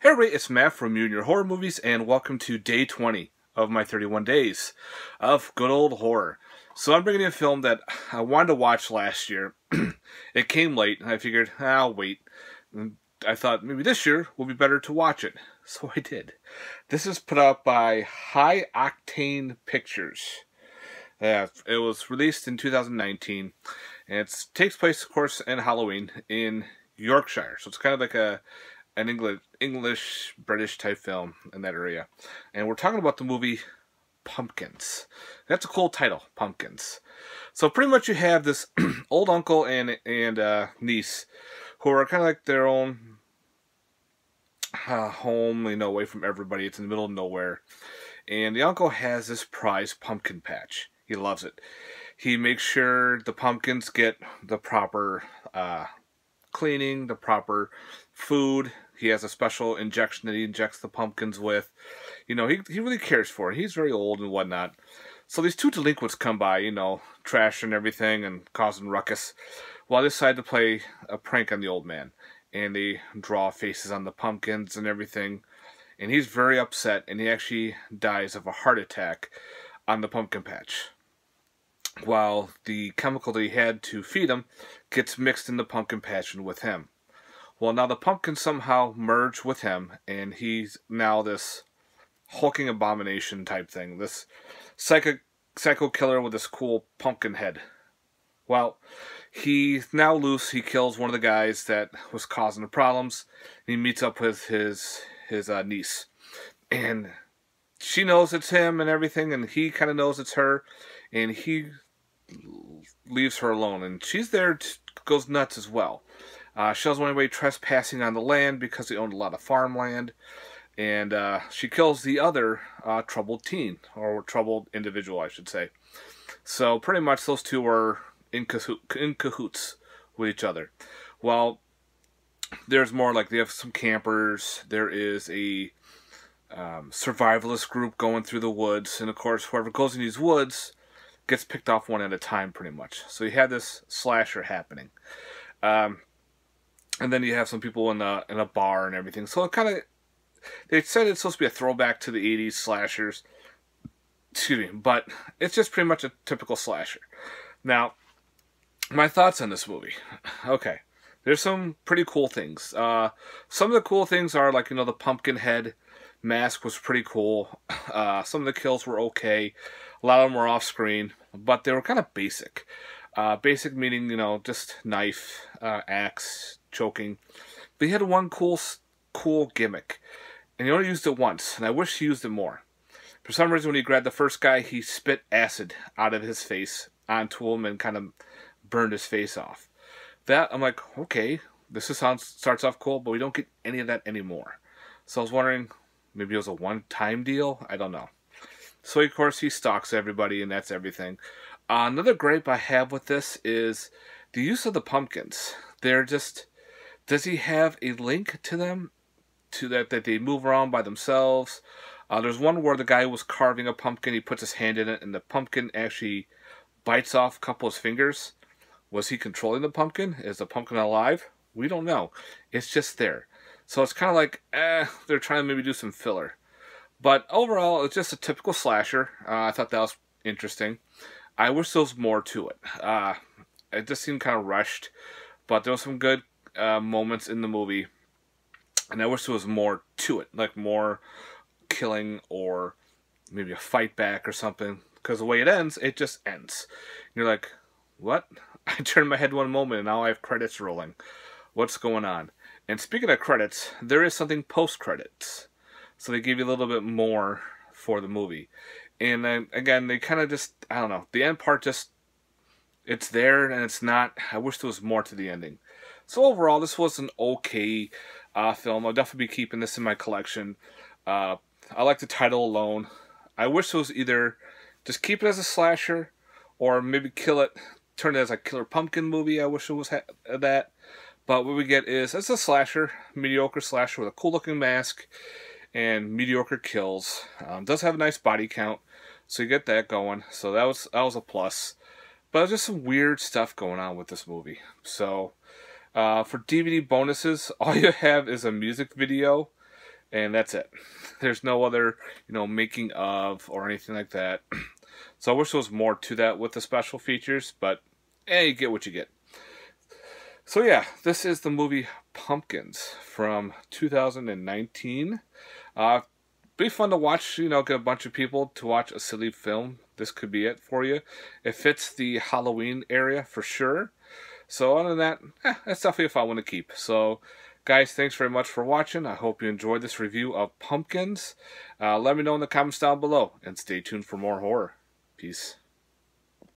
Hey everybody, it's Matt from You and Your Horror Movies, and welcome to day 20 of my 31 days of good old horror. So I'm bringing you a film that I wanted to watch last year. It came late, and I figured, I'll wait. And I thought maybe this year will be better to watch it. So I did. This is put out by High Octane Pictures. It was released in 2019, and it takes place, of course, in Halloween in Yorkshire. So it's kind of like an English British type film in that area, and we're talking about the movie Pumpkins. That's a cool title, Pumpkins. So pretty much you have this old uncle and niece who are kind of like their own home, away from everybody. It's in the middle of nowhere, and the uncle has this prized pumpkin patch. He loves it. He makes sure the pumpkins get the proper cleaning, the proper food. He has a special injection that he injects the pumpkins with. He really cares for it. He's very old and whatnot. So these two delinquents come by, trashing everything and causing ruckus. Well, they decide to play a prank on the old man. And they draw faces on the pumpkins and everything. And he's very upset, and he actually dies of a heart attack on the pumpkin patch, while the chemical that he had to feed him gets mixed in the pumpkin patch and with him. Well, now the pumpkins somehow merge with him, and he's now this hulking abomination type thing. This psycho killer with this cool pumpkin head. Well, he's now loose. He kills one of the guys that was causing the problems. He meets up with his niece. And she knows it's him and everything, and he kind of knows it's her. And he leaves her alone. And she's there, goes nuts as well. She doesn't want anybody trespassing on the land because they owned a lot of farmland. And she kills the other troubled teen, or troubled individual, I should say. So pretty much those two are in cahoots with each other. Well, there's more, like they have some campers. There is a survivalist group going through the woods. And of course, whoever goes in these woods gets picked off one at a time, pretty much. So you have this slasher happening. And then you have some people in a bar and everything. So it kind of, they said it's supposed to be a throwback to the 80s slashers. Excuse me, but it's just pretty much a typical slasher. Now, my thoughts on this movie. Okay, there's some pretty cool things. Some of the cool things are like, the pumpkin head mask was pretty cool. Some of the kills were okay. A lot of them were off screen, but they were kind of basic. Basic meaning, just knife, axe, choking. But he had one cool gimmick, and he only used it once, and I wish he used it more. For some reason, when he grabbed the first guy, he spit acid out of his face onto him and kind of burned his face off. That, I'm like, okay, starts off cool, but we don't get any of that anymore. So I was wondering, maybe it was a one-time deal? I don't know. So, of course, he stalks everybody, and that's everything. Another gripe I have with this is the use of the pumpkins. They're just... Does he have a link to them? To that they move around by themselves? There's one where the guy was carving a pumpkin. He puts his hand in it, and the pumpkin actually bites off a couple of his fingers. Was he controlling the pumpkin? Is the pumpkin alive? We don't know. It's just there. So it's kind of like, they're trying to maybe do some filler. But overall, it's just a typical slasher. I thought that was interesting. I wish there was more to it. It just seemed kind of rushed. But there was some good moments in the movie. And I wish there was more to it. Like more killing or maybe a fight back or something. Because the way it ends, it just ends. You're like, what? I turned my head one moment and now I have credits rolling. What's going on? And speaking of credits, there is something post-credits. So they give you a little bit more for the movie. And then, again, they kind of just, I don't know. The end part just, it's there and it's not. I wish there was more to the ending. So overall, this was an okay film. I'll definitely be keeping this in my collection. I like the title alone. I wish it was either just keep it as a slasher or maybe kill it, turn it as a Killer Pumpkin movie. I wish it was that. But what we get is, it's a slasher, mediocre slasher with a cool looking mask and mediocre kills. Does have a nice body count, so you get that going. So that was a plus. But there's just some weird stuff going on with this movie. So for DVD bonuses, all you have is a music video and that's it. There's no other, making of or anything like that. So I wish there was more to that with the special features, but you get what you get. So yeah, this is the movie Pumpkins from 2019. Be fun to watch, get a bunch of people to watch a silly film. This could be it for you. It fits the Halloween area for sure. So other than that, that's definitely a fun one to keep. So guys, thanks very much for watching. I hope you enjoyed this review of Pumpkins. Let me know in the comments down below, and stay tuned for more horror. Peace.